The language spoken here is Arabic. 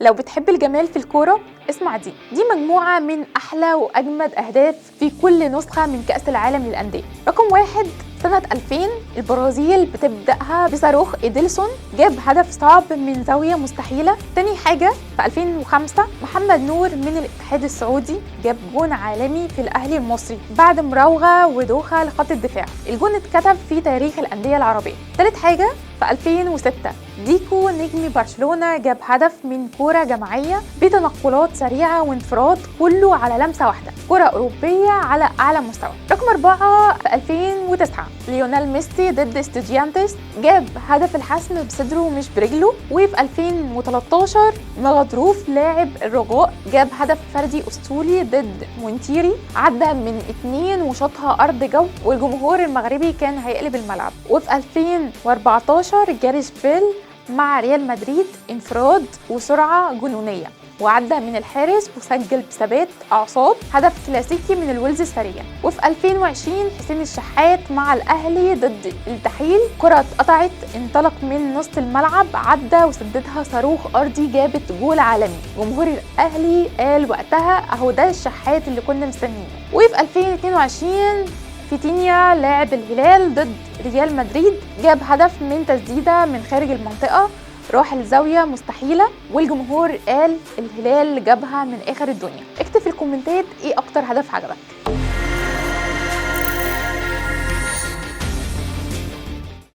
لو بتحب الجمال في الكورة اسمع دي مجموعة من أحلى وأجمد أهداف في كل نسخة من كأس العالم للأندية. رقم 1 سنة 2000 البرازيل بتبدأها بصاروخ إيدلسون جاب هدف صعب من زاوية مستحيلة. تاني حاجة في 2005 محمد نور من الاتحاد السعودي جاب جون عالمي في الأهلي المصري بعد مراوغة ودوخة لخط الدفاع. الجون اتكتب في تاريخ الأندية العربية. تالت حاجة في 2006 ديكو نجم برشلونة جاب هدف من كرة جماعية بتنقلات سريعة وانفراد كله على لمسة واحدة، كرة أوروبية على أعلى مستوى. رقم 4 في 2009 ليونيل ميسي ضد ستوديانتس جاب هدف الحسم بصدره مش برجله. وفي 2013 مغضروف لاعب الرجاء جاب هدف فردي أسطوري ضد مونتيري، عدى من 2 وشاطها أرض جو والجمهور المغربي كان هيقلب الملعب. وفي 2014 جاريث بيل مع ريال مدريد انفراد وسرعة جنونية وعدى من الحارس وسجل بثبات أعصاب هدف كلاسيكي من الويلز السريع. وفي 2020 حسين الشحات مع الأهلي ضد التحيل كرة اتقطعت انطلق من نص الملعب عدى وسددها صاروخ أرضي جابت جول عالمي. جمهور الأهلي قال وقتها أهو ده الشحات اللي كنا مستنيينه. وفي 2022 فيتينيا لاعب الهلال ضد ريال مدريد جاب هدف من تسديدة من خارج المنطقة راح الزاوية مستحيلة والجمهور قال الهلال جابها من آخر الدنيا. اكتب في الكومنتات ايه أكتر هدف عجبك.